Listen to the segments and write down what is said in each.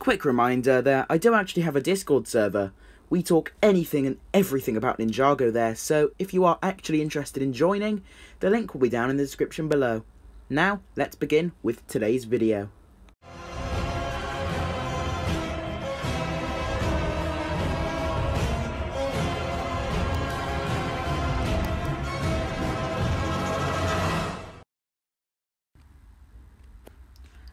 quick reminder that I do actually have a Discord server. We talk anything and everything about Ninjago there, so if you are actually interested in joining, the link will be down in the description below. Now, let's begin with today's video.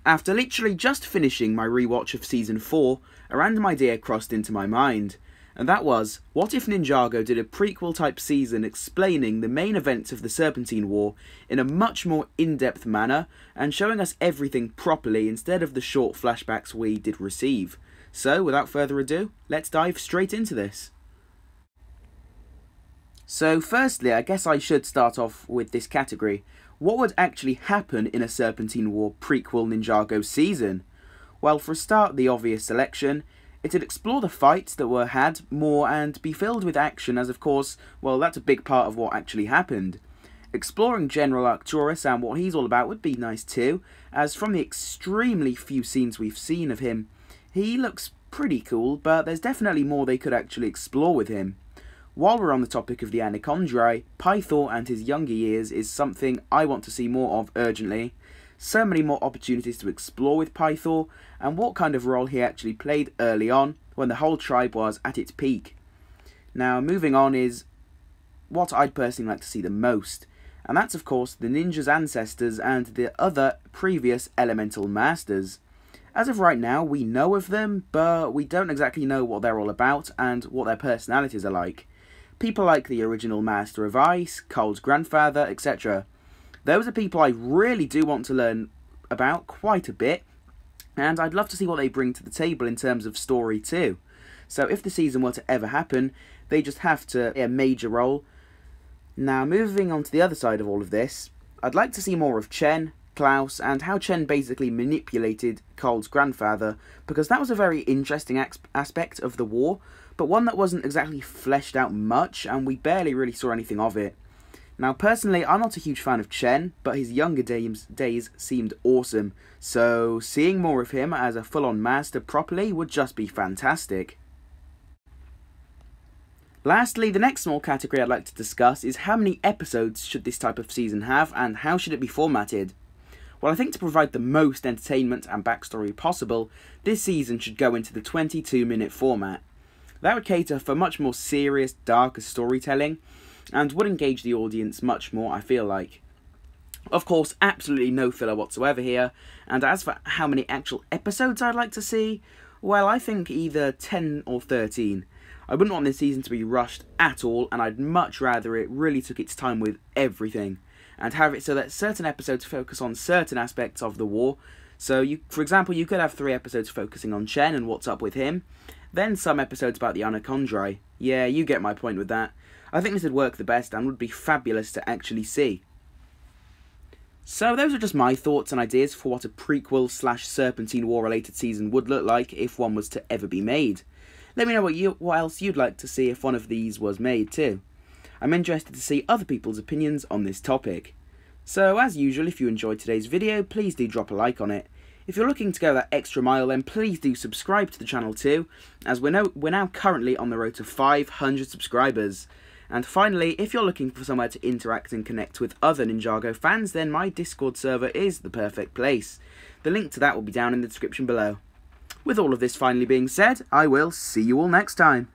After literally just finishing my rewatch of Season 4, a random idea crossed into my mind, and that was, what if Ninjago did a prequel type season explaining the main events of the Serpentine War in a much more in-depth manner, and showing us everything properly instead of the short flashbacks we did receive. So, without further ado, let's dive straight into this. So firstly, I guess I should start off with this category. What would actually happen in a Serpentine War prequel Ninjago season? Well, for a start, the obvious selection. It'd explore the fights that were had more and be filled with action, as of course, well, that's a big part of what actually happened. Exploring General Arcturus and what he's all about would be nice too, as from the extremely few scenes we've seen of him, he looks pretty cool, but there's definitely more they could actually explore with him. While we're on the topic of the Anacondrae, Pythor and his younger years is something I want to see more of urgently. So many more opportunities to explore with Pythor, and what kind of role he actually played early on, when the whole tribe was at its peak. Now, moving on is what I'd personally like to see the most, and that's of course the ninjas' ancestors and the other previous elemental masters. As of right now, we know of them, but we don't exactly know what they're all about and what their personalities are like. People like the original Master of Ice, Cold's grandfather, etc. Those are people I really do want to learn about quite a bit, and I'd love to see what they bring to the table in terms of story too. So if the season were to ever happen, they just have to play a major role. Now, moving on to the other side of all of this, I'd like to see more of Chen, Klaus, and how Chen basically manipulated Cold's grandfather, because that was a very interesting aspect of the war, but one that wasn't exactly fleshed out much, and we barely really saw anything of it. Now, personally, I'm not a huge fan of Chen, but his younger days seemed awesome, so seeing more of him as a full-on master properly would just be fantastic. Lastly, the next small category I'd like to discuss is how many episodes should this type of season have, and how should it be formatted? Well, I think to provide the most entertainment and backstory possible, this season should go into the 22-minute format. That would cater for much more serious, darker storytelling, and would engage the audience much more, I feel like. Of course, absolutely no filler whatsoever here, and as for how many actual episodes I'd like to see, well, I think either 10 or 13. I wouldn't want this season to be rushed at all, and I'd much rather it really took its time with everything, and have it so that certain episodes focus on certain aspects of the war. So, for example, you could have 3 episodes focusing on Chen and what's up with him, then some episodes about the Anacondrae. Yeah, you get my point with that. I think this would work the best and would be fabulous to actually see. So those are just my thoughts and ideas for what a prequel / Serpentine War related season would look like if one was to ever be made. Let me know what else you'd like to see if one of these was made too. I'm interested to see other people's opinions on this topic. So as usual, if you enjoyed today's video, please do drop a like on it. If you're looking to go that extra mile, then please do subscribe to the channel too, as we're now currently on the road to 500 subscribers. And finally, if you're looking for somewhere to interact and connect with other Ninjago fans, then my Discord server is the perfect place. The link to that will be down in the description below. With all of this finally being said, I will see you all next time.